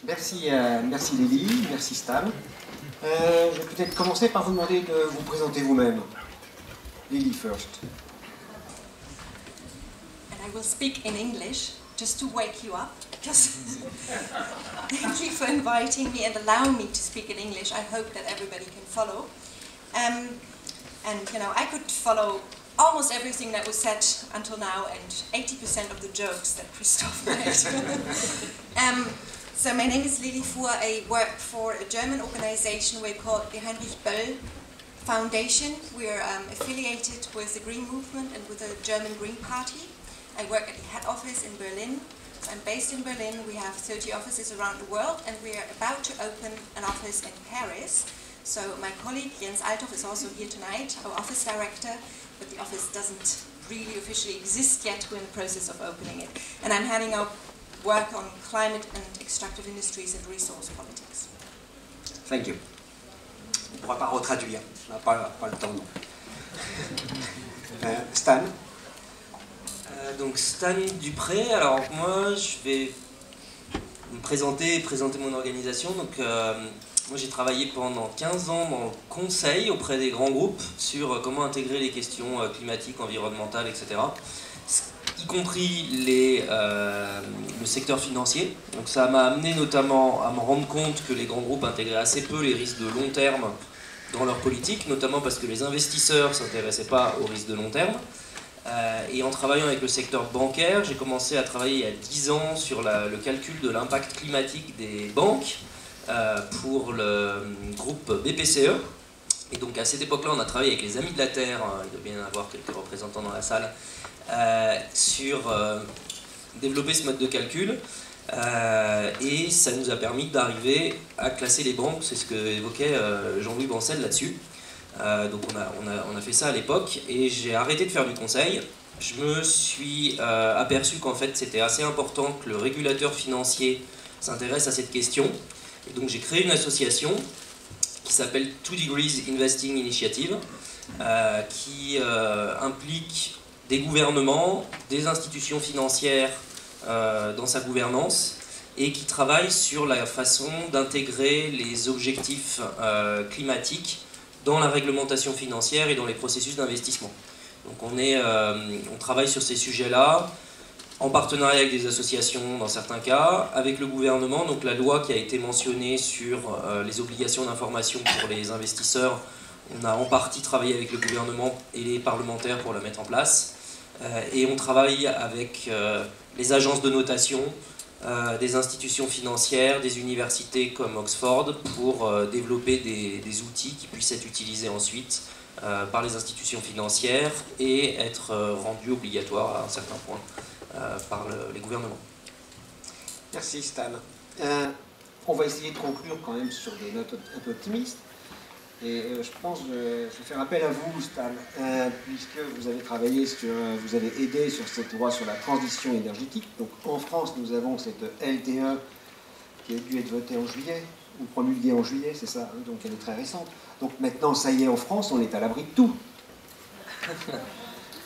Merci, merci Lily, merci Stan. Je vais peut-être commencer par vous demander de vous présenter vous-même. Lily first. And I will speak in English just to wake you up, because thank you for inviting me and allowing me to speak in English. I hope that everybody can follow. And you know, I could follow almost everything that was said until now, and 80% of the jokes that Christoph made. So my name is Lily Fuhr. I work for a German organization we're called the Heinrich Böll Foundation. We're affiliated with the Green Movement and with the German Green Party. I work at the head office in Berlin. So I'm based in Berlin. We have 30 offices around the world, and we are about to open an office in Paris. So my colleague Jens Althoff is also here tonight, our office director, but the office doesn't really officially exist yet. We're in the process of opening it. And I'm heading up work on climate and extractive industries and resource politics. Thank you. On ne pourra pas retraduire, on n'a pas le temps. Stan. Donc Stan Dupré, alors moi je vais me présenter et présenter mon organisation. Donc moi j'ai travaillé pendant 15 ans dans le conseil auprès des grands groupes sur comment intégrer les questions climatiques, environnementales, etc. Y compris le secteur financier. Donc ça m'a amené notamment à me rendre compte que les grands groupes intégraient assez peu les risques de long terme dans leur politique, notamment parce que les investisseurs ne s'intéressaient pas aux risques de long terme. Et en travaillant avec le secteur bancaire, j'ai commencé à travailler il y a 10 ans sur le calcul de l'impact climatique des banques pour le groupe BPCE. Et donc à cette époque-là, on a travaillé avec les Amis de la Terre, il doit bien y avoir quelques représentants dans la salle, sur développer ce mode de calcul. Et ça nous a permis d'arriver à classer les banques, c'est ce que évoquait Jean-Louis Bancel là-dessus. Donc on a fait ça à l'époque, et j'ai arrêté de faire du conseil. Je me suis aperçu qu'en fait c'était assez important que le régulateur financier s'intéresse à cette question. Et donc j'ai créé une association qui s'appelle 2 Degrees Investing Initiative, qui implique des gouvernements, des institutions financières dans sa gouvernance, et qui travaille sur la façon d'intégrer les objectifs climatiques dans la réglementation financière et dans les processus d'investissement. Donc on travaille sur ces sujets-là, en partenariat avec des associations dans certains cas, avec le gouvernement. Donc la loi qui a été mentionnée sur les obligations d'information pour les investisseurs, on a en partie travaillé avec le gouvernement et les parlementaires pour la mettre en place. Et on travaille avec les agences de notation, des institutions financières, des universités comme Oxford, pour développer des outils qui puissent être utilisés ensuite par les institutions financières et être rendus obligatoires à un certain point par les gouvernements. Merci Stan. On va essayer de conclure quand même sur des notes un peu optimistes. Et je pense que je vais faire appel à vous, Stan, puisque vous avez travaillé vous avez aidé sur cette loi sur la transition énergétique. Donc en France, nous avons cette LTE qui a dû être votée en juillet, ou promulguée en juillet, c'est ça, donc elle est très récente. Donc maintenant, ça y est, en France, on est à l'abri de tout.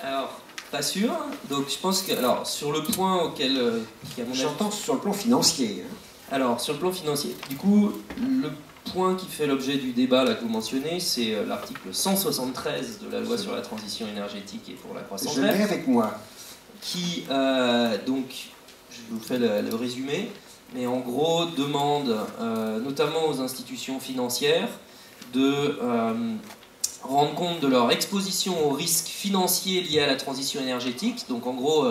Alors, pas sûr. Donc je pense que, alors, sur le point auquel... J'entends sur le plan financier. Hein. Alors, sur le plan financier, du coup, le point qui fait l'objet du débat là, que vous mentionnez, c'est l'article 173 de la loi sur la transition énergétique et pour la croissance verte. Je l'ai avec moi. Qui, donc, je vous fais le résumé, mais en gros demande notamment aux institutions financières de rendre compte de leur exposition aux risques financiers liés à la transition énergétique. Donc en gros,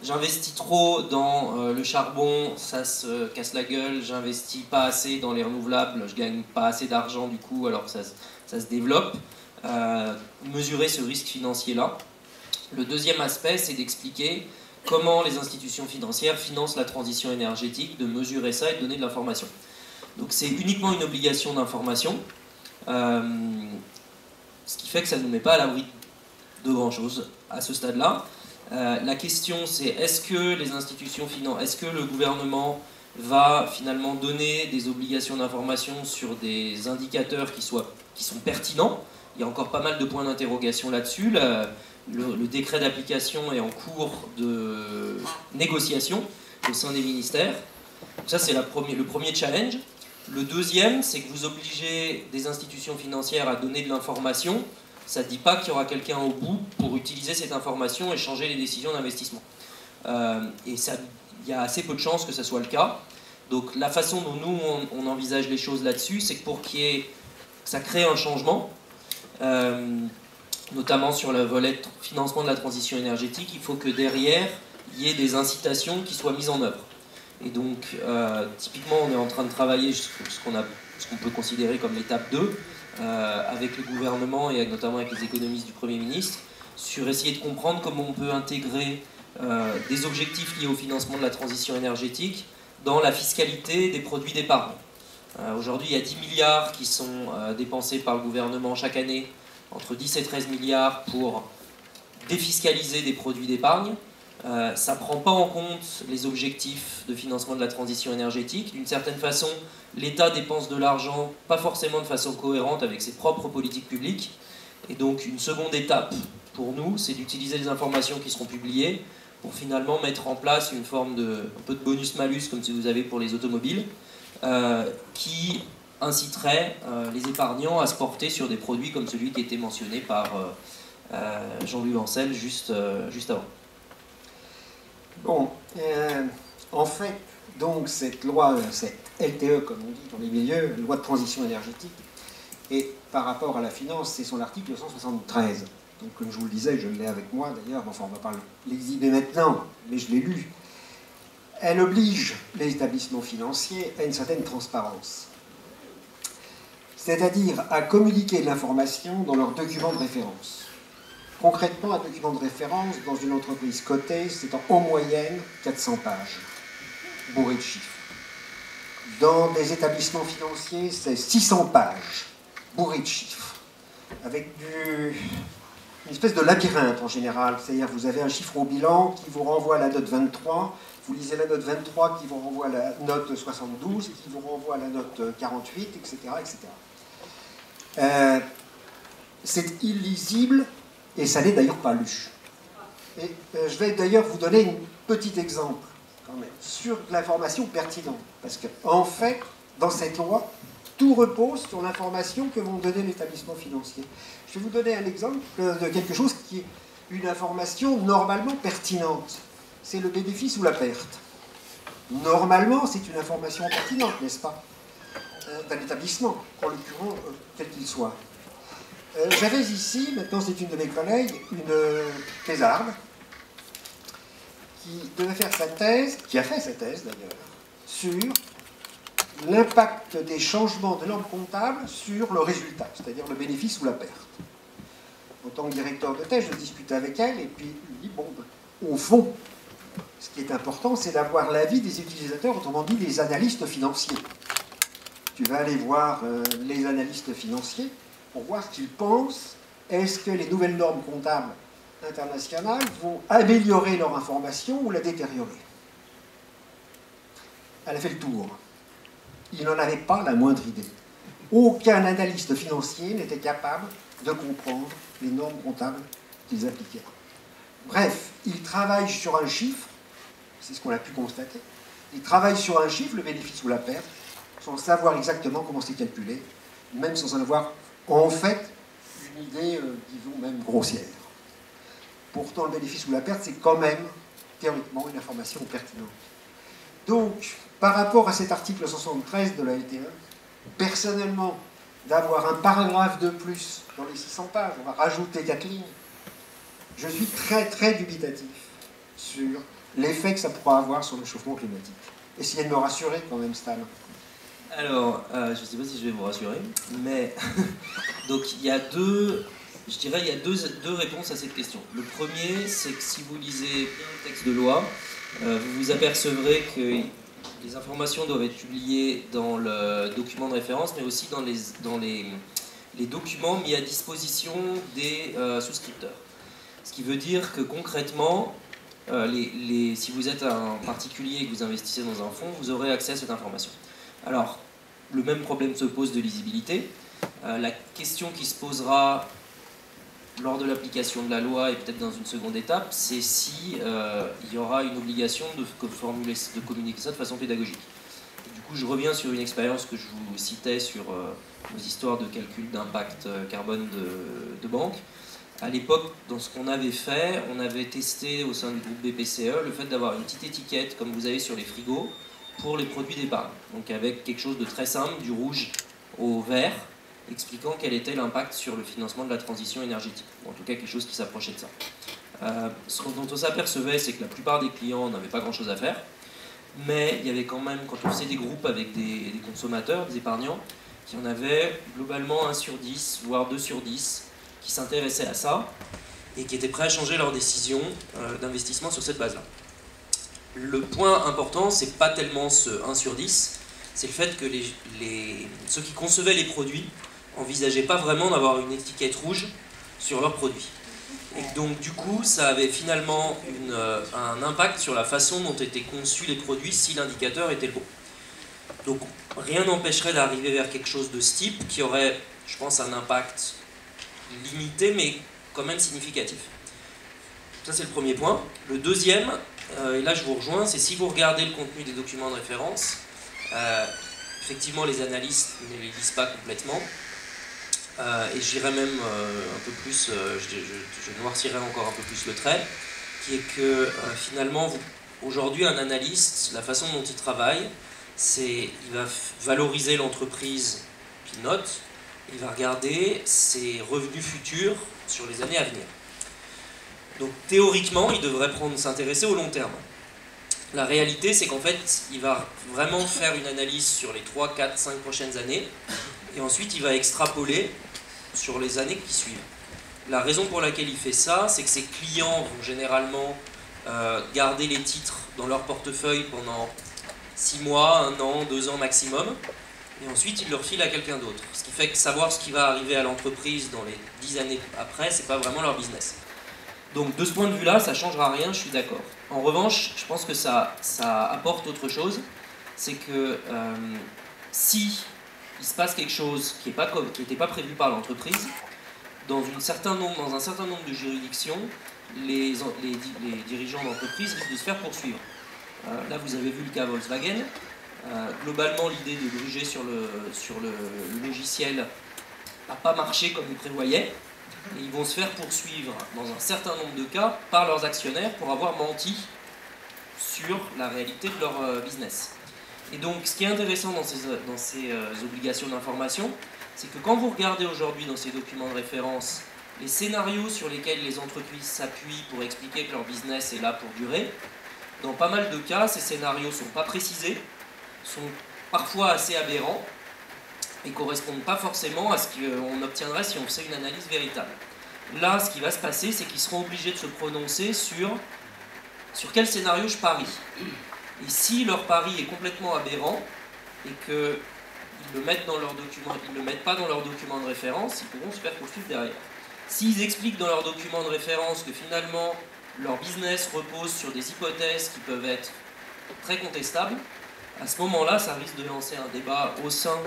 j'investis trop dans le charbon, ça se casse la gueule, j'investis pas assez dans les renouvelables, je gagne pas assez d'argent du coup alors que ça se développe. Mesurer ce risque financier-là. Le deuxième aspect, c'est d'expliquer comment les institutions financières financent la transition énergétique, de mesurer ça et de donner de l'information. Donc c'est uniquement une obligation d'information, ce qui fait que ça ne nous met pas à l'abri de grand-chose à ce stade-là. La question c'est est-ce que les institutions est-ce que le gouvernement va finalement donner des obligations d'information sur des indicateurs qui sont pertinents? Il y a encore pas mal de points d'interrogation là-dessus. Le décret d'application est en cours de négociation au sein des ministères. Donc ça, c'est le premier challenge. Le deuxième, c'est que vous obligez des institutions financières à donner de l'information. Ça ne dit pas qu'il y aura quelqu'un au bout pour utiliser cette information et changer les décisions d'investissement. Et il y a assez peu de chances que ça soit le cas. Donc la façon dont nous, on envisage les choses là-dessus, c'est que pour que ça crée un changement, notamment sur le volet de financement de la transition énergétique, il faut que derrière, il y ait des incitations qui soient mises en œuvre. Et donc, typiquement, on est en train de travailler ce qu'on peut considérer comme l'étape 2, avec le gouvernement et notamment avec les économistes du Premier ministre, sur essayer de comprendre comment on peut intégrer des objectifs liés au financement de la transition énergétique dans la fiscalité des produits d'épargne. Aujourd'hui, il y a 10 milliards qui sont dépensés par le gouvernement chaque année, entre 10 et 13 milliards pour défiscaliser des produits d'épargne. Ça ne prend pas en compte les objectifs de financement de la transition énergétique. D'une certaine façon, l'État dépense de l'argent, pas forcément de façon cohérente avec ses propres politiques publiques. Et donc, une seconde étape pour nous, c'est d'utiliser les informations qui seront publiées pour finalement mettre en place une forme un peu de bonus-malus, comme si vous avez pour les automobiles, qui inciterait les épargnants à se porter sur des produits comme celui qui a été mentionné par Jean-Louis Ancel juste avant. Bon, en fait, donc cette loi, cette LTE, comme on dit dans les milieux, loi de transition énergétique, et par rapport à la finance, c'est son article 173. Donc, comme je vous le disais, je l'ai avec moi d'ailleurs, enfin on ne va pas l'exhiber maintenant, mais je l'ai lu. Elle oblige les établissements financiers à une certaine transparence, c'est-à-dire à communiquer l'information dans leurs documents de référence. Concrètement, un document de référence dans une entreprise cotée, c'est en moyenne 400 pages, bourré de chiffres. Dans des établissements financiers, c'est 600 pages, bourré de chiffres, avec une espèce de labyrinthe en général. C'est-à-dire vous avez un chiffre au bilan qui vous renvoie à la note 23, vous lisez la note 23 qui vous renvoie à la note 72, qui vous renvoie à la note 48, etc. etc. C'est illisible. Et ça n'est d'ailleurs pas lu. Et je vais d'ailleurs vous donner un petit exemple, quand même, sur l'information pertinente. Parce qu'en fait, dans cette loi, tout repose sur l'information que vont donner l'établissement financier. Je vais vous donner un exemple de quelque chose qui est une information normalement pertinente. C'est le bénéfice ou la perte. Normalement, c'est une information pertinente, n'est-ce pas, d'un établissement, en l'occurrence, quel qu'il soit. J'avais ici, maintenant c'est une de mes collègues, une thésarde, qui devait faire sa thèse, qui a fait sa thèse d'ailleurs, sur l'impact des changements de normes comptables sur le résultat, c'est-à-dire le bénéfice ou la perte. En tant que directeur de thèse, je discutais avec elle et puis je lui dis, bon, au fond, ce qui est important, c'est d'avoir l'avis des utilisateurs, autrement dit des analystes financiers. Tu vas aller voir les analystes financiers pour voir ce qu'ils pensent. Est-ce que les nouvelles normes comptables internationales vont améliorer leur information ou la détériorer? Elle a fait le tour. Il n'en avait pas la moindre idée. Aucun analyste financier n'était capable de comprendre les normes comptables qu'ils appliquaient. Bref, ils travaillent sur un chiffre, c'est ce qu'on a pu constater, ils travaillent sur un chiffre, le bénéfice ou la perte, sans savoir exactement comment c'est calculé, même sans en avoir en fait une idée, disons même grossière. Pourtant, le bénéfice ou la perte, c'est quand même, théoriquement, une information pertinente. Donc, par rapport à cet article 73 de la LTE, personnellement, d'avoir un paragraphe de plus dans les 600 pages, on va rajouter 4 lignes, je suis très très dubitatif sur l'effet que ça pourra avoir sur le réchauffement climatique. Essayez de me rassurer quand même, Stan. Alors, je ne sais pas si je vais vous rassurer, mais donc il y a deux réponses à cette question. Le premier, c'est que si vous lisez bien le texte de loi, vous vous apercevrez que les informations doivent être publiées dans le document de référence, mais aussi dans les documents mis à disposition des souscripteurs. Ce qui veut dire que concrètement, si vous êtes un particulier et que vous investissez dans un fonds, vous aurez accès à cette information. Alors, le même problème se pose de lisibilité. La question qui se posera lors de l'application de la loi et peut-être dans une seconde étape, c'est si il y aura une obligation de communiquer ça de façon pédagogique. Et du coup, je reviens sur une expérience que je vous citais sur nos histoires de calcul d'impact carbone de banque. À l'époque, dans ce qu'on avait fait, on avait testé au sein du groupe BPCE le fait d'avoir une petite étiquette, comme vous avez sur les frigos, pour les produits d'épargne. Donc avec quelque chose de très simple, du rouge au vert, expliquant quel était l'impact sur le financement de la transition énergétique. En tout cas, quelque chose qui s'approchait de ça. Ce dont on s'apercevait, c'est que la plupart des clients n'avaient pas grand-chose à faire, mais il y avait quand même, quand on faisait des groupes avec des consommateurs, des épargnants, qui en avaient globalement 1 sur 10, voire 2 sur 10, qui s'intéressaient à ça, et qui étaient prêts à changer leur décision d'investissement sur cette base-là. Le point important, c'est pas tellement ce 1 sur 10, c'est le fait que ceux qui concevaient les produits n'envisageaient pas vraiment d'avoir une étiquette rouge sur leurs produits. Et donc du coup, ça avait finalement un impact sur la façon dont étaient conçus les produits si l'indicateur était le bon. Donc rien n'empêcherait d'arriver vers quelque chose de ce type qui aurait, je pense, un impact limité mais quand même significatif. Ça c'est le premier point. Le deuxième, et là je vous rejoins, c'est si vous regardez le contenu des documents de référence, effectivement les analystes ne les lisent pas complètement, et j'irais même un peu plus, je noircirais encore un peu plus le trait, qui est que finalement aujourd'hui un analyste, la façon dont il travaille, c'est il va valoriser l'entreprise qu'il note, il va regarder ses revenus futurs sur les années à venir. Donc théoriquement, il devrait s'intéresser au long terme. La réalité, c'est qu'en fait, il va vraiment faire une analyse sur les 3, 4, 5 prochaines années, et ensuite il va extrapoler sur les années qui suivent. La raison pour laquelle il fait ça, c'est que ses clients vont généralement garder les titres dans leur portefeuille pendant 6 mois, 1 an, 2 ans maximum, et ensuite il le refile à quelqu'un d'autre. Ce qui fait que savoir ce qui va arriver à l'entreprise dans les 10 années après, c'est pas vraiment leur business. Donc de ce point de vue-là, ça ne changera rien, je suis d'accord. En revanche, je pense que ça apporte autre chose, c'est que si il se passe quelque chose qui n'était pas prévu par l'entreprise, dans un certain nombre de juridictions, les dirigeants d'entreprise risquent de se faire poursuivre. Là, vous avez vu le cas Volkswagen. Globalement, l'idée de gruger sur le logiciel n'a pas marché comme ils prévoyaient. Et ils vont se faire poursuivre dans un certain nombre de cas par leurs actionnaires pour avoir menti sur la réalité de leur business. Et donc, ce qui est intéressant dans ces obligations d'information, c'est que quand vous regardez aujourd'hui dans ces documents de référence les scénarios sur lesquels les entreprises s'appuient pour expliquer que leur business est là pour durer, dans pas mal de cas, ces scénarios ne sont pas précisés, sont parfois assez aberrants, et ne correspondent pas forcément à ce qu'on obtiendrait si on faisait une analyse véritable. Là, ce qui va se passer, c'est qu'ils seront obligés de se prononcer sur quel scénario je parie. Et si leur pari est complètement aberrant, et qu'ils le mettent dans leur document, ils ne le mettent pas dans leur document de référence, ils pourront se faire poursuivre derrière. S'ils expliquent dans leur document de référence que finalement leur business repose sur des hypothèses qui peuvent être très contestables, à ce moment-là, ça risque de lancer un débat au sein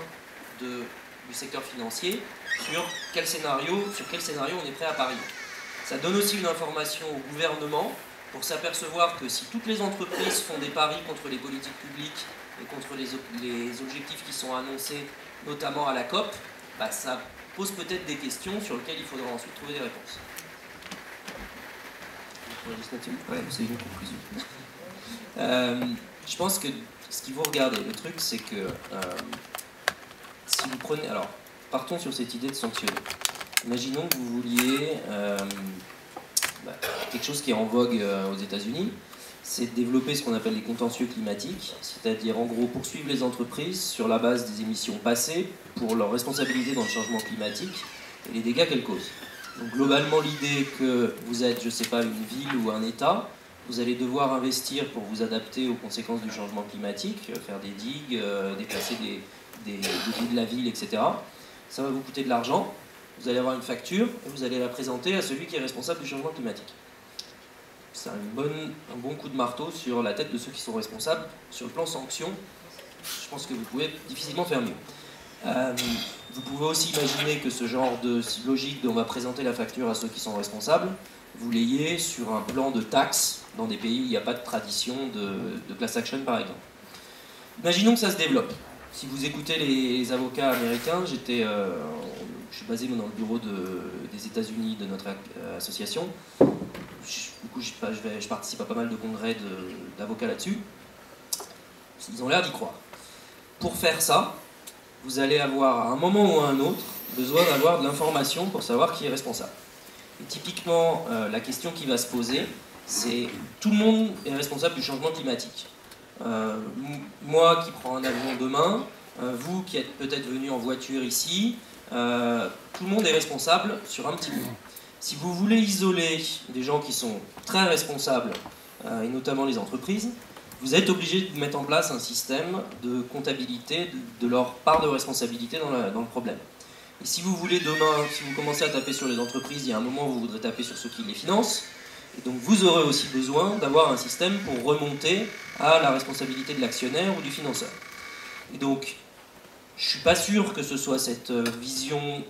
du secteur financier sur quel scénario on est prêt à parier. Ça donne aussi une information au gouvernement pour s'apercevoir que si toutes les entreprises font des paris contre les politiques publiques et contre les objectifs qui sont annoncés, notamment à la COP, bah ça pose peut-être des questions sur lesquelles il faudra ensuite trouver des réponses. Ouais, c'est une conclusion. Je pense que ce qu'il faut regarder, le truc, c'est que si vous prenez... Alors, partons sur cette idée de sanctionner. Imaginons que vous vouliez quelque chose qui est en vogue aux États-Unis, c'est de développer ce qu'on appelle les contentieux climatiques, c'est-à-dire en gros poursuivre les entreprises sur la base des émissions passées pour leur responsabilité dans le changement climatique et les dégâts qu'elles causent. Donc globalement, l'idée que vous êtes, je ne sais pas, une ville ou un État, vous allez devoir investir pour vous adapter aux conséquences du changement climatique, faire des digues, déplacer des bouts de la ville, etc. Ça va vous coûter de l'argent, vous allez avoir une facture et vous allez la présenter à celui qui est responsable du changement climatique. C'est un bon coup de marteau sur la tête de ceux qui sont responsables. Sur le plan sanction, je pense que vous pouvez difficilement faire mieux. Vous pouvez aussi imaginer que ce genre de logique dont on va présenter la facture à ceux qui sont responsables, vous l'ayez sur un plan de taxes dans des pays où il n'y a pas de tradition de class action par exemple. Imaginons que ça se développe. Si vous écoutez les avocats américains, je suis basé dans le bureau des États-Unis de notre association. Du coup, je participe à pas mal de congrès d'avocats là-dessus. Ils ont l'air d'y croire. Pour faire ça, vous allez avoir à un moment ou à un autre besoin d'avoir de l'information pour savoir qui est responsable. Et typiquement, la question qui va se poser, c'est tout le monde est responsable du changement climatique. Moi qui prends un avion demain, vous qui êtes peut-être venu en voiture ici, tout le monde est responsable sur un petit bout. Si vous voulez isoler des gens qui sont très responsables, et notamment les entreprises, vous êtes obligé de mettre en place un système de comptabilité de leur part de responsabilité dans le problème. Et si vous voulez demain, si vous commencez à taper sur les entreprises, il y a un moment où vous voudrez taper sur ceux qui les financent, et donc vous aurez aussi besoin d'avoir un système pour remonter à la responsabilité de l'actionnaire ou du financeur. Et donc, je ne suis pas sûr que ce soit cette vision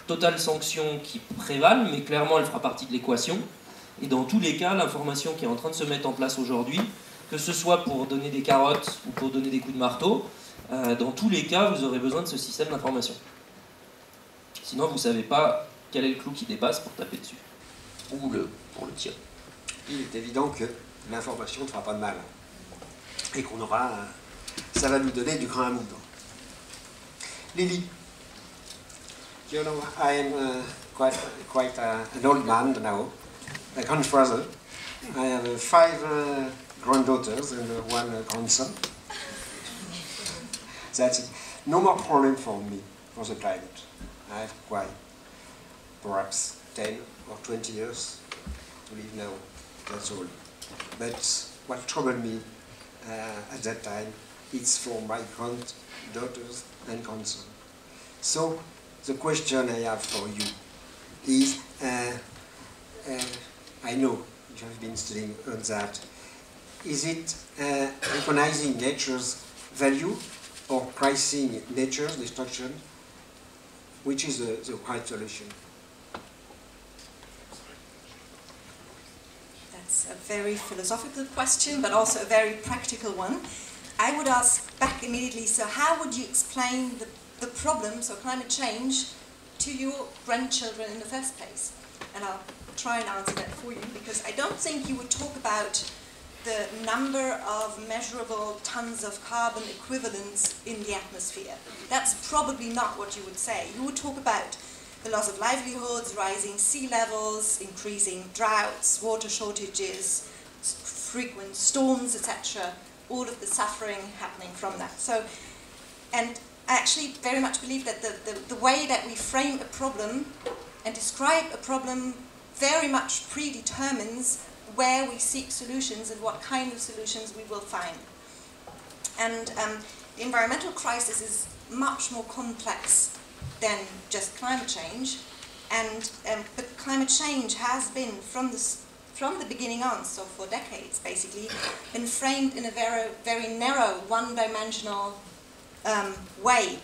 totale sanction qui prévale, mais clairement elle fera partie de l'équation. Et dans tous les cas, l'information qui est en train de se mettre en place aujourd'hui, que ce soit pour donner des carottes ou pour donner des coups de marteau, dans tous les cas, vous aurez besoin de ce système d'information. Sinon, vous ne savez pas quel est le clou qui dépasse pour taper dessus. Ou pour le tirer. Il est évident que l'information ne fera pas de mal. Et qu'on aura... ça va nous donner du grain à moudre. Lily, you know, I am quite an old man now, a grandfather. I have 5 granddaughters and 1 grandson. That's it. No more problem for me, for the climate. I have quite, perhaps 10 or 20 years to live now, that's all. But what troubled me at that time, it's for my granddaughters and grandson. So, the question I have for you is, I know you have been studying on that. Is it recognizing nature's value or pricing nature's destruction? Which is the right solution? That's a very philosophical question, but also a very practical one. I would ask back immediately, so how would you explain the problems of climate change to your grandchildren in the first place? And I'll try and answer that for you, because I don't think you would talk about the number of measurable tons of carbon equivalents in the atmosphere. That's probably not what you would say. You would talk about the loss of livelihoods, rising sea levels, increasing droughts, water shortages, frequent storms, etc. All of the suffering happening from that. So, and I actually very much believe that the way that we frame a problem and describe a problem very much predetermines where we seek solutions and what kind of solutions we will find. And the environmental crisis is much more complex than just climate change, and but climate change has been from the beginning on, so for decades basically, been framed in a very narrow, one-dimensional way,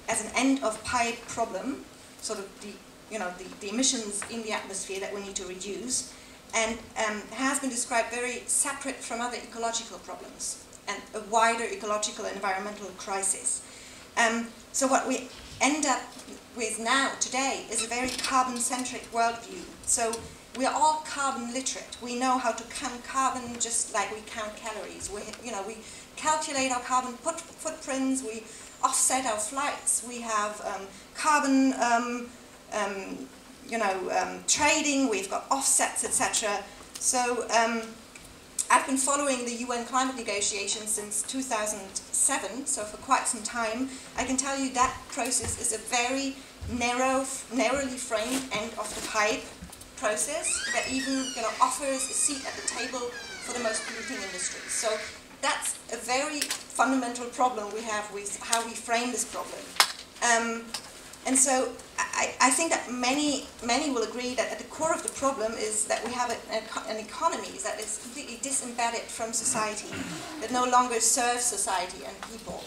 as an end-of-pipe problem, sort of the emissions in the atmosphere that we need to reduce, and has been described very separate from other ecological problems and a wider ecological and environmental crisis. So what we end up with now, today, is a very carbon-centric worldview. So we are all carbon literate. We know how to count carbon just like we count calories. We calculate our carbon footprints, we offset our flights, we have carbon trading, we've got offsets, etc. So I've been following the UN climate negotiations since 2007, so for quite some time. I can tell you that process is a very narrowly framed end-of-the-pipe process that even offers a seat at the table for the most polluting industries. So that's a very fundamental problem we have with how we frame this problem. And so I think that many will agree that at the core of the problem is that we have an economy that is completely disembedded from society, that no longer serves society and people.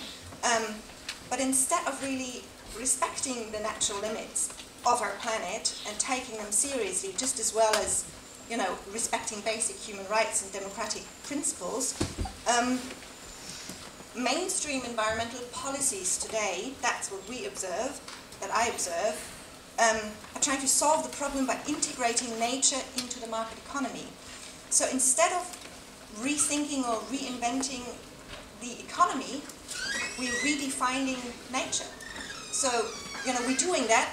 But instead of really respecting the natural limits of our planet and taking them seriously, just as well as, you know, respecting basic human rights and democratic principles, mainstream environmental policies today, that's what we observe, that I observe, are trying to solve the problem by integrating nature into the market economy. So instead of rethinking or reinventing the economy, we're redefining nature. So, you know, we're doing that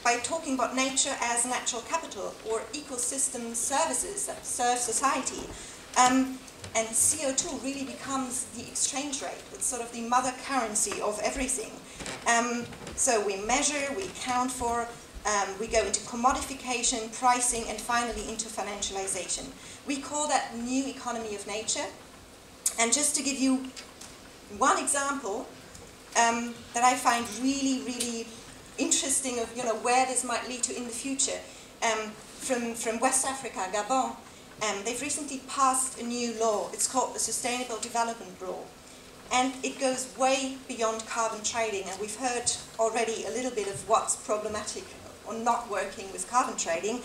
by talking about nature as natural capital or ecosystem services that serve society. And CO2 really becomes the exchange rate. It's sort of the mother currency of everything. So we measure, we account for, we go into commodification, pricing, and finally into financialization. We call that new economy of nature. And just to give you one example that I find really, really interesting of, you know, where this might lead to in the future, from West Africa, Gabon, they've recently passed a new law. It's called the Sustainable Development Law. And it goes way beyond carbon trading. And we've heard already a little bit of what's problematic or not working with carbon trading.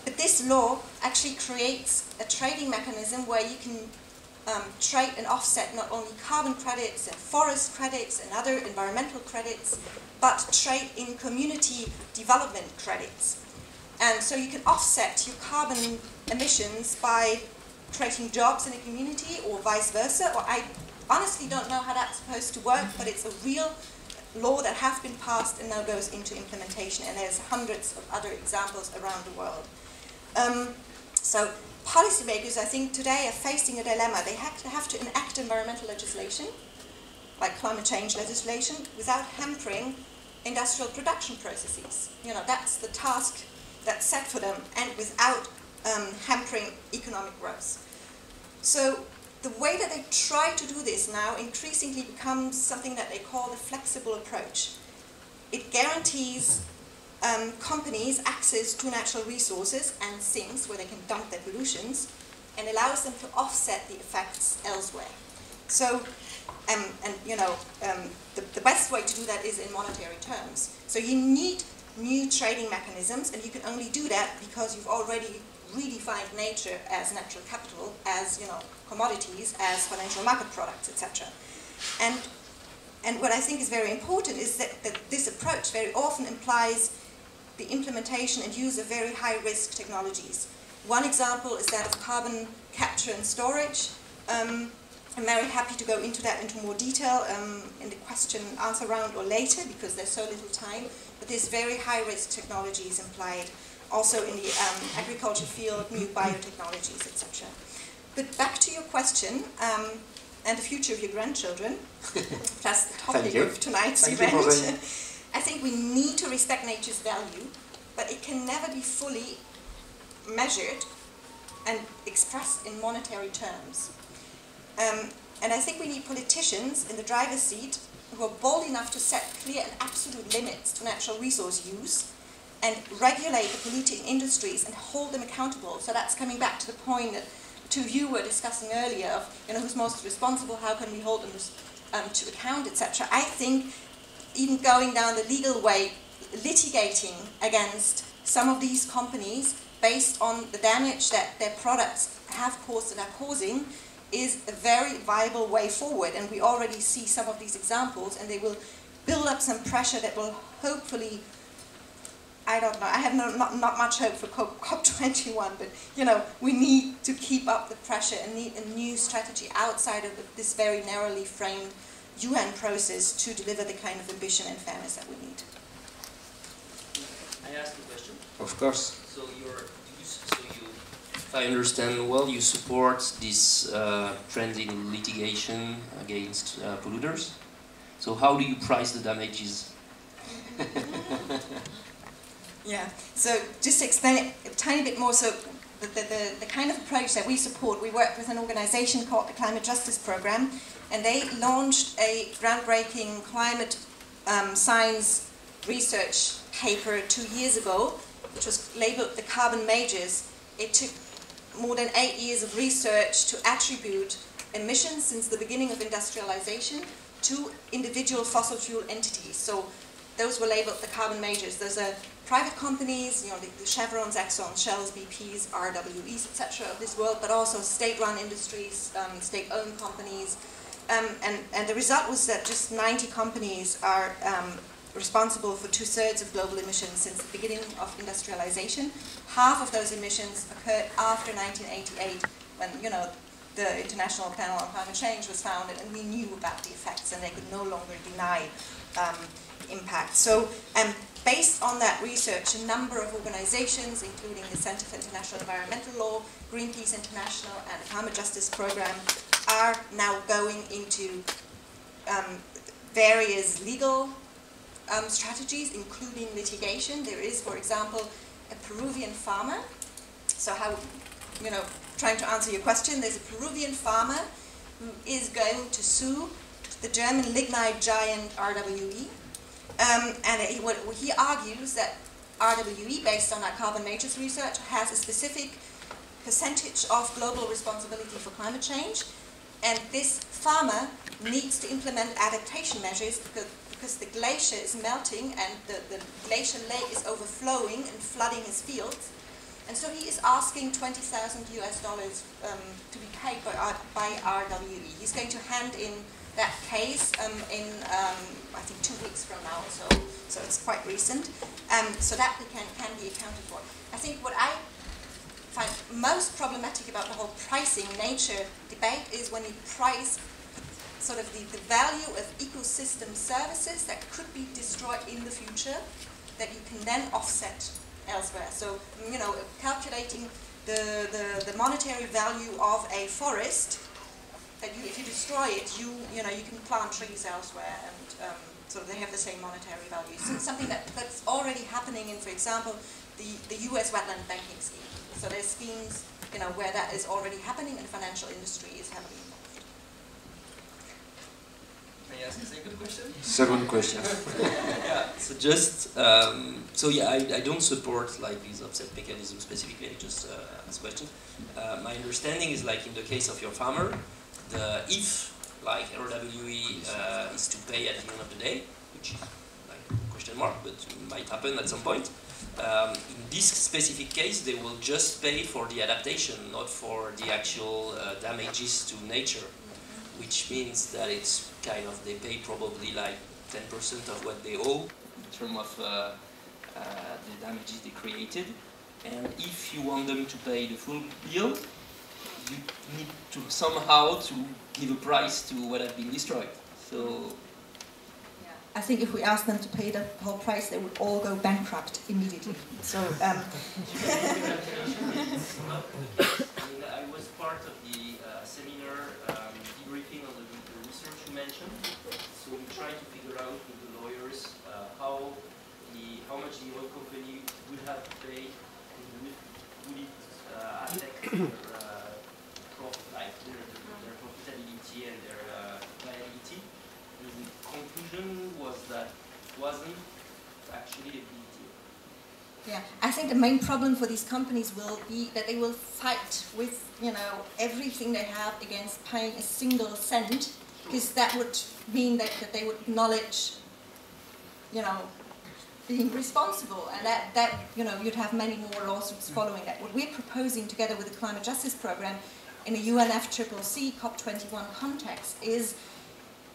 But this law actually creates a trading mechanism where you can trade and offset not only carbon credits and forest credits and other environmental credits, but trade in community development credits. And so you can offset your carbon emissions by creating jobs in a community or vice versa. Or I honestly don't know how that's supposed to work, but it's a real law that has been passed and now goes into implementation. And there's hundreds of other examples around the world. So policymakers, I think, today are facing a dilemma. They have to enact environmental legislation, like climate change legislation, without hampering industrial production processes. You know, that's the task that's set for them, and without hampering economic growth. So the way that they try to do this now increasingly becomes something that they call the flexible approach. It guarantees companies access to natural resources and sinks where they can dump their pollutions, and allows them to offset the effects elsewhere. So, the best way to do that is in monetary terms. So you need new trading mechanisms, and you can only do that because you've already redefined nature as natural capital, as, you know, commodities, as financial market products, etc. And what I think is very important is that this approach very often implies the implementation and use of very high-risk technologies. One example is that of carbon capture and storage. I'm very happy to go into that into more detail in the question and answer round or later, because there's so little time. But there's very high-risk technologies implied, also in the agriculture field, new biotechnologies, etc. But back to your question, and the future of your grandchildren, plus the topic of tonight's event. I think we need to respect nature's value, but it can never be fully measured and expressed in monetary terms. And I think we need politicians in the driver's seat who are bold enough to set clear and absolute limits to natural resource use and regulate the polluting industries and hold them accountable. So that's coming back to the point that the two of you were discussing earlier of, you know, who's most responsible, how can we hold them to account, etc. I think even going down the legal way, litigating against some of these companies based on the damage that their products have caused and are causing is a very viable way forward. And we already see some of these examples, and they will build up some pressure that will hopefully, I don't know, I have not much hope for COP21, but, you know, we need to keep up the pressure and need a new strategy outside of this very narrowly framed UN process to deliver the kind of ambition and fairness that we need. I asked a question. Of course. So if I understand well, you support this trend in litigation against polluters. So how do you price the damages? Yeah, so just to explain it a tiny bit more, so the kind of approach that we support, we work with an organization called the Climate Justice Program, and they launched a groundbreaking climate science research paper 2 years ago, which was labeled The Carbon Majors. It took more than 8 years of research to attribute emissions since the beginning of industrialization two individual fossil fuel entities. So those were labeled the carbon majors. Those are private companies, you know, the Chevrons, Exxons, Shells, BPs, RWEs, etc. of this world, but also state-run industries, state-owned companies. And the result was that just 90 companies are responsible for 2/3 of global emissions since the beginning of industrialization. Half of those emissions occurred after 1988, when, you know, the International Panel on Climate Change was founded, and we knew about the effects, and they could no longer deny impact. So, based on that research, a number of organizations, including the Center for International Environmental Law, Greenpeace International, and the Climate Justice Program, are now going into various legal strategies, including litigation. There is, for example, a Peruvian farmer. So how, you know, trying to answer your question, there's a Peruvian farmer who is going to sue the German lignite giant RWE. And he argues that RWE, based on that carbon matrix research, has a specific percentage of global responsibility for climate change. And this farmer needs to implement adaptation measures because the glacier is melting and the glacier lake is overflowing and flooding his fields. And so he is asking $20,000 to be paid by RWE. He's going to hand in that case in, I think, 2 weeks from now or so it's quite recent, so that can be accounted for. I think what I find most problematic about the whole pricing nature debate is when you price sort of the value of ecosystem services that could be destroyed in the future, that you can then offset elsewhere. So, you know, calculating the monetary value of a forest, that if you destroy it, you know, you can plant trees elsewhere, and so they have the same monetary value. So it's something that's already happening in, for example, the US wetland banking scheme. So there's schemes, you know, where that is already happening, and the financial industry is heavily involved. May I ask a second question? Second question. Yeah, so just, so yeah, I don't support like these offset mechanisms specifically, I just ask question. My understanding is like in the case of your farmer, if like RWE is to pay at the end of the day, which is like question mark, but might happen at some point, in this specific case they will just pay for the adaptation, not for the actual damages to nature, which means that it's kind of, they pay probably like 10% of what they owe in terms of the damages they created. And if you want them to pay the full bill, you need to somehow to give a price to what has been destroyed. So I think if we asked them to pay the whole price, they would all go bankrupt immediately. So I was part of the seminar debriefing on the research you mentioned. So we tried to figure out with the lawyers how much the oil company would have to pay, and would it affect their profitability and their viability. And the conclusion was that it wasn't actually a big deal. yeah, I think the main problem for these companies will be that they will fight with, you know, everything they have against paying a single cent, because that would mean that they would acknowledge, you know, being responsible, and that you know, you'd have many more lawsuits following that. What we're proposing together with the Climate Justice Program in a UNFCCC COP21 context is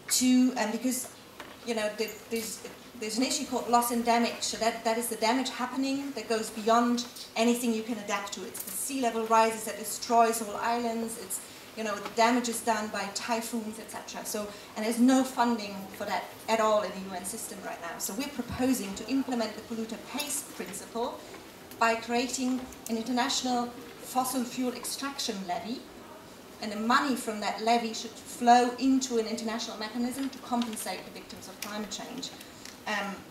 to, because, you know, there's an issue called loss and damage. So that is the damage happening that goes beyond anything you can adapt to. It's the sea level rises that destroys whole islands. It's, you know, the damage is done by typhoons, etc. So, and there's no funding for that at all in the UN system right now. So we're proposing to implement the polluter pays principle by creating an international fossil fuel extraction levy, and the money from that levy should flow into an international mechanism to compensate the victims of climate change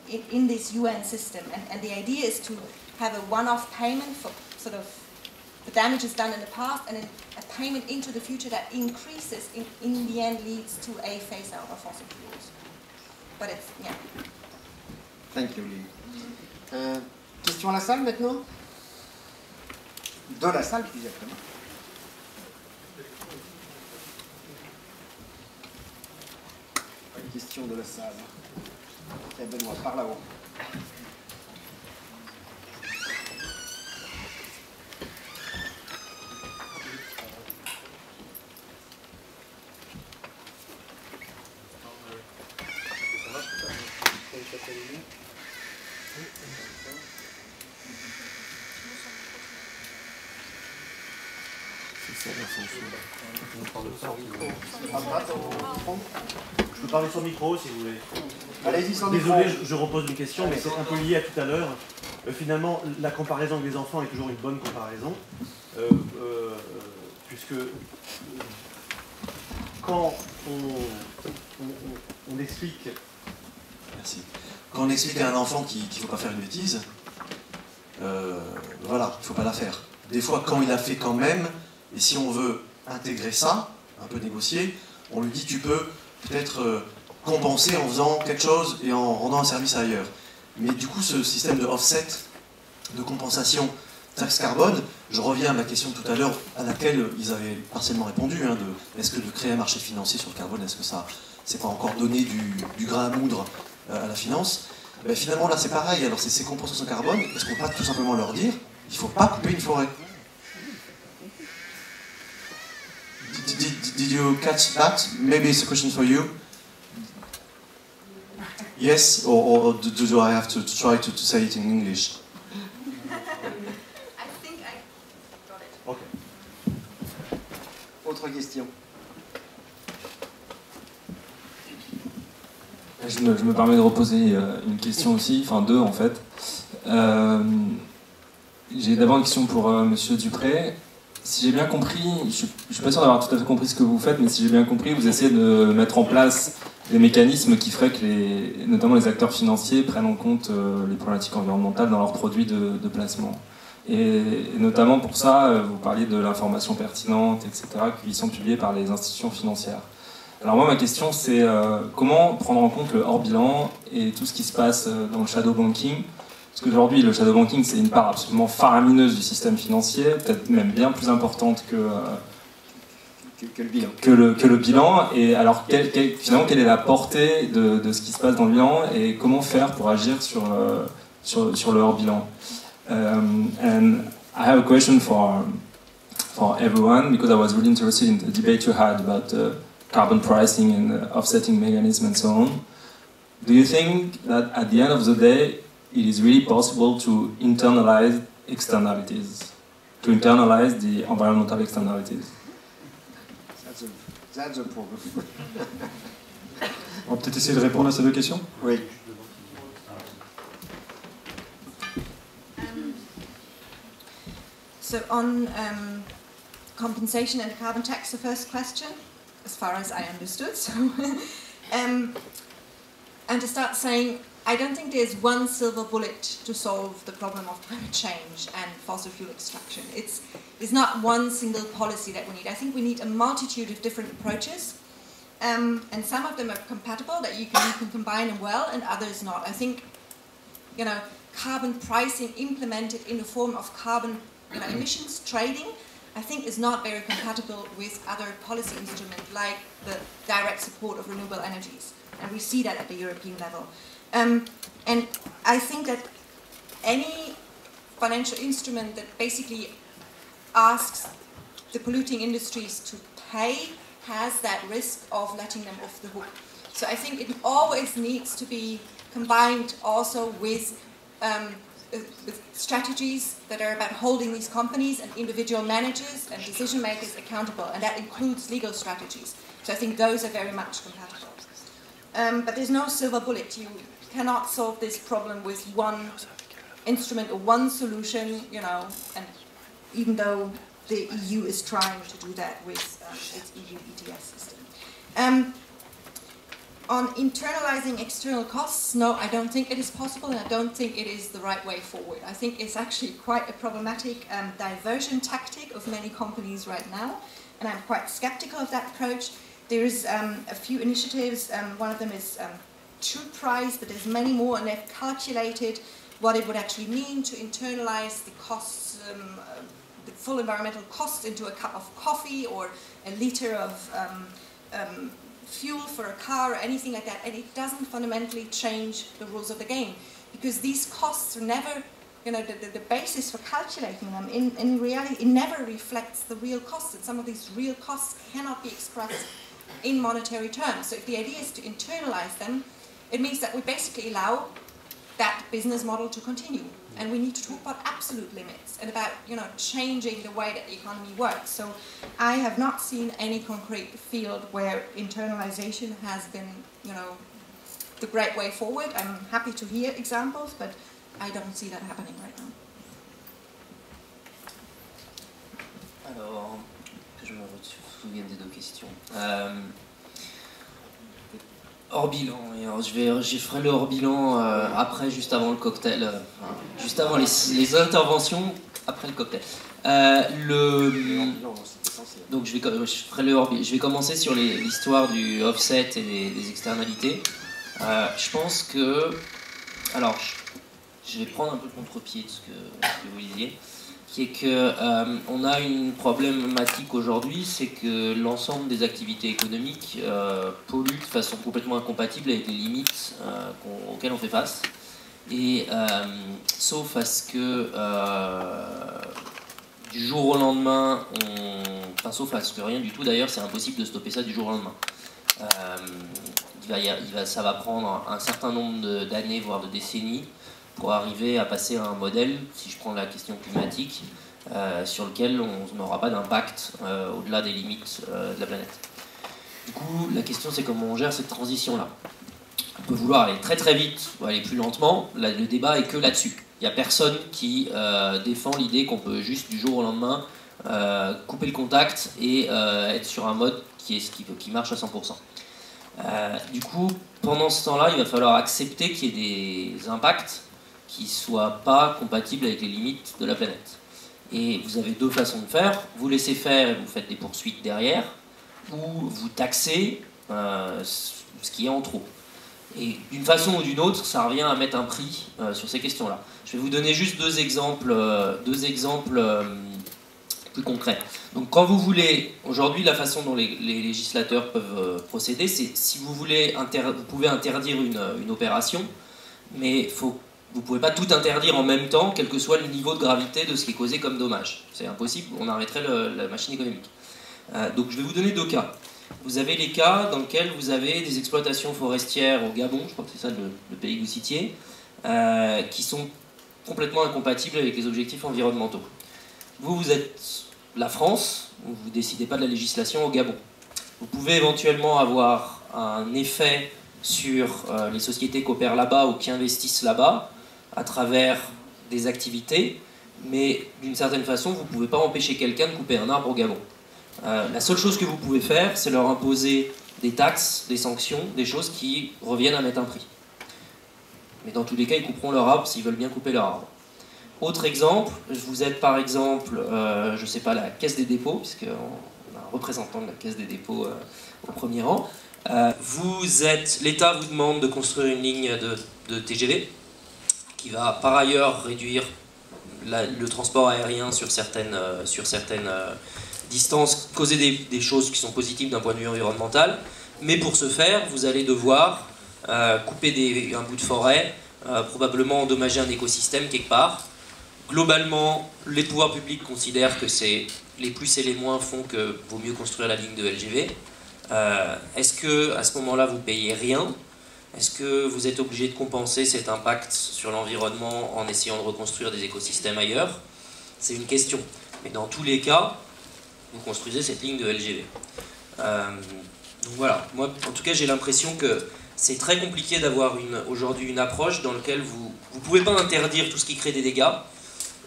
in this UN system. And the idea is to have a one-off payment for sort of the damages done in the past, and a payment into the future that increases, in the end leads to a phase-out of fossil fuels. But it's, yeah. Thank you, Lily. Question à la salle maintenant? De la salle, plus exactement. questions de la salle. Tiens, Benoît, par là-haut. Je peux parler sur micro si vous voulez. Allez-y sans micro. Désolé, je repose une question, mais c'est un peu lié à tout à l'heure. Finalement, la comparaison avec les enfants est toujours une bonne comparaison, puisque quand on explique... Merci. Quand on explique à un enfant qu'il ne faut pas faire une bêtise, voilà, il ne faut pas la faire. Des fois, quand il l'a fait quand même, et si on veut intégrer ça, un peu négocier, on lui dit tu peux peut-être compenser en faisant quelque chose et en rendant un service ailleurs. Mais du coup, ce système de offset, de compensation taxe carbone, je reviens à ma question de tout à l'heure, à laquelle ils avaient partiellement répondu, hein, est-ce que de créer un marché financier sur le carbone, est-ce que ça, c'est pas encore donner du grain à moudre à la finance? Ben, finalement, là, c'est pareil. Alors, ces compensations carbone, est-ce qu'on peut pas tout simplement leur dire, il ne faut pas couper une forêt? Did you catch that? Maybe it's a question for you. Yes, or do I have to try to say it in English? I think I got it. Ok. Autre question. Je me permets de reposer une question aussi, enfin deux en fait. J'ai d'abord une question pour Monsieur Dupré. Si j'ai bien compris, je ne suis pas sûr d'avoir tout à fait compris ce que vous faites, mais si j'ai bien compris, vous essayez de mettre en place des mécanismes qui feraient que notamment les acteurs financiers prennent en compte les problématiques environnementales dans leurs produits de placement. Et notamment pour ça, vous parliez de l'information pertinente, etc., qui sont publiées par les institutions financières. Alors moi, ma question, c'est comment prendre en compte le hors-bilan et tout ce qui se passe dans le shadow banking? Parce qu'aujourd'hui, le shadow banking, c'est une part absolument faramineuse du système financier, peut-être même bien plus importante que le bilan. Que le bilan. Et alors, finalement, quelle est la portée de ce qui se passe dans le bilan et comment faire pour agir sur le hors-bilan? And I have a question for everyone, because I was really interested in the debate you had about carbon pricing and offsetting mechanism and so on. Do you think that at the end of the day, it is really possible to internalize externalities, to internalize the environmental externalities? That's a problem. On va peut-être essayer de répondre à ces deux questions. Oui. So on compensation and carbon tax, the first question, as far as I understood. So, and to start saying, I don't think there's one silver bullet to solve the problem of climate change and fossil fuel extraction. It's not one single policy that we need. I think we need a multitude of different approaches, and some of them are compatible, that you can combine them well, and others not. I think, carbon pricing implemented in the form of carbon emissions trading, I think is not very compatible with other policy instruments like the direct support of renewable energies. And we see that at the European level. And I think that any financial instrument that basically asks the polluting industries to pay has that risk of letting them off the hook. So I think it always needs to be combined also with strategies that are about holding these companies and individual managers and decision makers accountable, and that includes legal strategies. So I think those are very much compatible. But there's no silver bullet. You cannot solve this problem with one instrument or one solution, and even though the EU is trying to do that with its EU ETS system. On internalizing external costs, no, I don't think it is possible, and I don't think it is the right way forward. I think it's actually quite a problematic diversion tactic of many companies right now, and I'm quite skeptical of that approach. There's a few initiatives, one of them is True Price, but there's many more, and they've calculated what it would actually mean to internalize the costs, the full environmental costs into a cup of coffee or a liter of fuel for a car or anything like that, and it doesn't fundamentally change the rules of the game, because these costs are never, you know, the basis for calculating them, in reality, it never reflects the real costs, and some of these real costs cannot be expressed in monetary terms. So if the idea is to internalize them, it means that we basically allow that business model to continue. And we need to talk about absolute limits and about, you know, changing the way that the economy works. So I have not seen any concrete field where internalization has been, you know, the great way forward. I'm happy to hear examples, but I don't see that happening right now. Alors, que je me souvienne des deux questions. Hors bilan, et alors je ferai le hors bilan après, juste avant le cocktail, juste avant les interventions, après le cocktail. Donc je ferai le hors bilan. Je vais commencer sur l'histoire du offset et des externalités. Je pense que, alors je vais prendre un peu le contre-pied de ce que vous disiez, qui est que on a une problématique aujourd'hui, c'est que l'ensemble des activités économiques polluent de façon complètement incompatible avec les limites auxquelles on fait face. Et sauf à ce que du jour au lendemain, enfin sauf à ce que rien du tout d'ailleurs, c'est impossible de stopper ça du jour au lendemain. Ça va prendre un certain nombre d'années, voire de décennies, pour arriver à passer à un modèle, si je prends la question climatique, sur lequel on n'aura pas d'impact au-delà des limites de la planète. Du coup, la question c'est comment on gère cette transition-là. On peut vouloir aller très très vite ou aller plus lentement, le débat est que là-dessus. Il n'y a personne qui défend l'idée qu'on peut juste du jour au lendemain couper le contact et être sur un mode qui marche à 100%. Du coup, pendant ce temps-là, il va falloir accepter qu'il y ait des impacts qui ne soient pas compatibles avec les limites de la planète. Et vous avez deux façons de faire. Vous laissez faire et vous faites des poursuites derrière, ou vous taxez ce qui est en trop. Et d'une façon ou d'une autre, ça revient à mettre un prix sur ces questions-là. Je vais vous donner juste deux exemples plus concrets. Donc quand vous voulez, aujourd'hui la façon dont les législateurs peuvent procéder, c'est si vous voulez, vous pouvez interdire une opération, mais vous ne pouvez pas tout interdire en même temps, quel que soit le niveau de gravité de ce qui est causé comme dommage. C'est impossible, on arrêterait la machine économique. Donc je vais vous donner deux cas. Vous avez les cas dans lesquels vous avez des exploitations forestières au Gabon, je crois que c'est ça le pays que vous citiez, qui sont complètement incompatibles avec les objectifs environnementaux. Vous êtes la France, vous ne décidez pas de la législation au Gabon. Vous pouvez éventuellement avoir un effet sur les sociétés qui opèrent là-bas ou qui investissent là-bas, à travers des activités, mais d'une certaine façon, vous ne pouvez pas empêcher quelqu'un de couper un arbre au Gabon. La seule chose que vous pouvez faire, c'est leur imposer des taxes, des sanctions, des choses qui reviennent à mettre un prix. Mais dans tous les cas, ils couperont leur arbre s'ils veulent bien couper leur arbre. Autre exemple, vous êtes par exemple, je ne sais pas, la Caisse des dépôts, puisqu'on a un représentant de la Caisse des dépôts au premier rang. L'État vous demande de construire une ligne de TGV, qui va par ailleurs réduire le transport aérien sur certaines distances, causer des choses qui sont positives d'un point de vue environnemental. Mais pour ce faire, vous allez devoir couper un bout de forêt, probablement endommager un écosystème quelque part. Globalement, les pouvoirs publics considèrent que les plus et les moins font que vaut mieux construire la ligne de LGV. Est-ce que à ce moment-là, vous payez rien ? Est-ce que vous êtes obligé de compenser cet impact sur l'environnement en essayant de reconstruire des écosystèmes ailleurs? C'est une question. Mais dans tous les cas, vous construisez cette ligne de LGV. Donc voilà, moi en tout cas j'ai l'impression que c'est très compliqué d'avoir aujourd'hui une approche dans laquelle vous ne pouvez pas interdire tout ce qui crée des dégâts,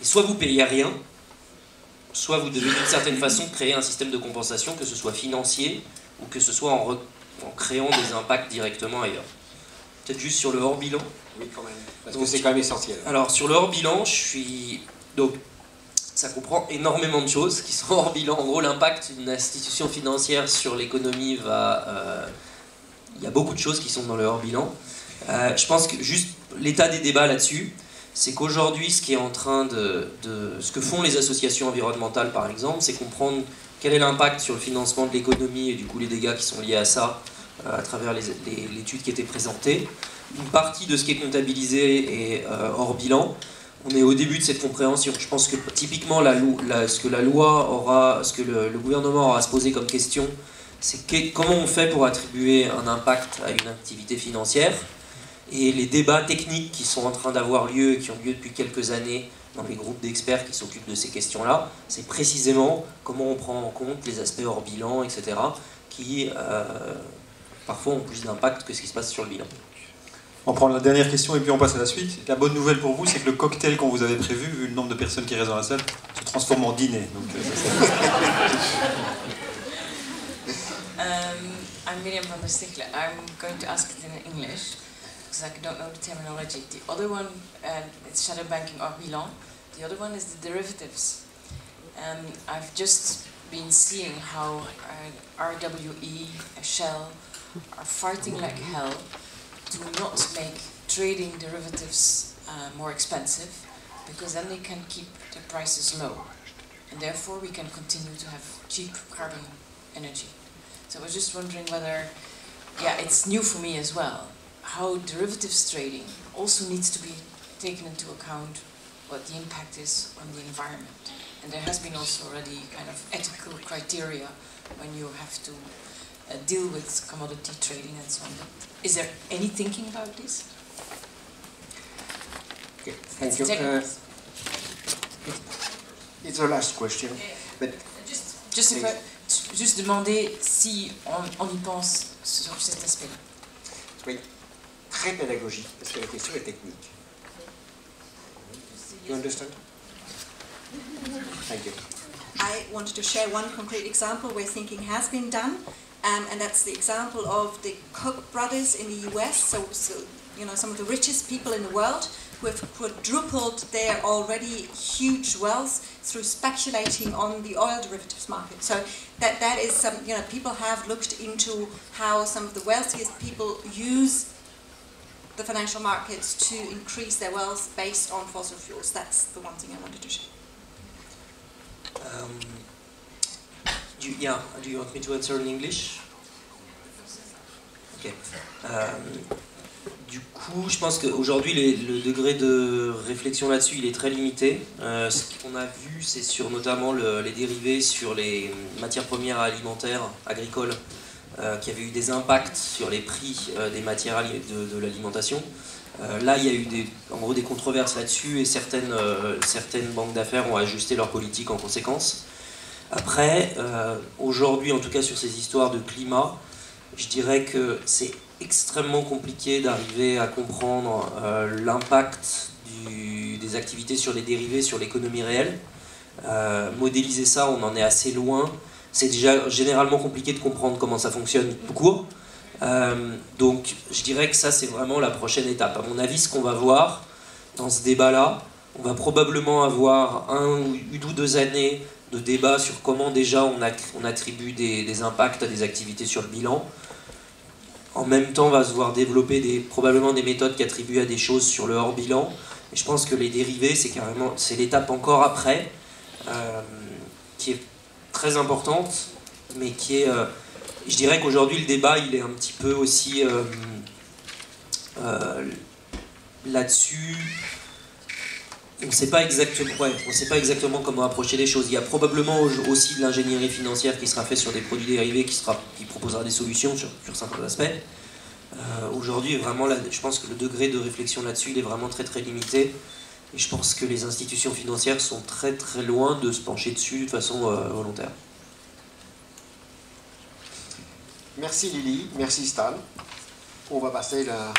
et soit vous payez rien, soit vous devez d'une certaine façon créer un système de compensation, que ce soit financier ou que ce soit en créant des impacts directement ailleurs. Peut-être juste sur le hors-bilan. Oui, quand même, parce que c'est quand même essentiel. Alors, sur le hors-bilan, donc, ça comprend énormément de choses qui sont hors-bilan. En gros, l'impact d'une institution financière sur l'économie il y a beaucoup de choses qui sont dans le hors-bilan. Je pense que juste l'état des débats là-dessus, c'est qu'aujourd'hui, ce que font les associations environnementales, par exemple, c'est comprendre quel est l'impact sur le financement de l'économie et du coup les dégâts qui sont liés à ça à travers l'étude qui était présentée. Une partie de ce qui est comptabilisé est hors bilan. On est au début de cette compréhension. Je pense que typiquement ce que le gouvernement aura à se poser comme question, c'est comment on fait pour attribuer un impact à une activité financière. Et les débats techniques qui sont en train d'avoir lieu, qui ont lieu depuis quelques années dans les groupes d'experts qui s'occupent de ces questions-là, c'est précisément comment on prend en compte les aspects hors bilan, etc., qui parfois ont plus d'impact que ce qui se passe sur le bilan. On prend la dernière question et puis on passe à la suite. La bonne nouvelle pour vous, c'est que le cocktail qu'on vous avait prévu, vu le nombre de personnes qui restent dans la salle, se transforme en dîner. Donc, I'm Miriam van der Stichler. I'm going to ask it in English, because I don't know the terminology. The other one, it's shadow banking or bilan. The other one is the derivatives. I've just been seeing how RWE, Shell, are fighting like hell to not make trading derivatives more expensive, because then they can keep the prices low. And therefore we can continue to have cheap carbon energy. So I was just wondering whether, yeah, it's new for me as well, how derivatives trading also needs to be taken into account what the impact is on the environment. And there has been also already kind of ethical criteria when you have to deal with commodity trading and so on. Is there any thinking about this? Okay, thank you. It's the last question. But juste demander si on y pense sur cet aspect-là. Oui, très pédagogique, parce que la question est technique. You understand? Thank you. I wanted to share one concrete example where thinking has been done, and that's the example of the Koch brothers in the US. So you know, some of the richest people in the world who have quadrupled their already huge wealth through speculating on the oil derivatives market. So that is some, you know, people have looked into how some of the wealthiest people use the financial markets to increase their wealth based on fossil fuels. That's the one thing I wanted to share. Do you want me to answer in English? Okay. Du coup, je pense qu'aujourd'hui, le degré de réflexion là-dessus, il est très limité. Ce qu'on a vu, c'est sur notamment les dérivés sur les matières premières alimentaires, agricoles, qui avaient eu des impacts sur les prix des matières de l'alimentation. Là, il y a eu en gros des controverses là-dessus et certaines banques d'affaires ont ajusté leur politique en conséquence. Après, aujourd'hui, en tout cas sur ces histoires de climat, je dirais que c'est extrêmement compliqué d'arriver à comprendre l'impact des activités sur les dérivés sur l'économie réelle. Modéliser ça, on en est assez loin. C'est déjà généralement compliqué de comprendre comment ça fonctionne tout court. Donc je dirais que ça, c'est vraiment la prochaine étape. À mon avis, ce qu'on va voir dans ce débat-là, on va probablement avoir 1 ou 2 années de débat sur comment déjà on attribue des impacts à des activités sur le bilan. En même temps, on va se voir développer probablement des méthodes qui attribuent à des choses sur le hors-bilan. Et je pense que les dérivés, c'est l'étape encore après, qui est très importante, mais qui est... je dirais qu'aujourd'hui, le débat, il est un petit peu aussi là-dessus. On ne sait pas exactement comment approcher les choses. Il y a probablement aussi de l'ingénierie financière qui sera faite sur des produits dérivés, qui proposera des solutions sur certains aspects. Aujourd'hui, vraiment, je pense que le degré de réflexion là-dessus, il est vraiment très très limité. Et je pense que les institutions financières sont très très loin de se pencher dessus de façon volontaire. Merci Lily, merci Stan. On va passer la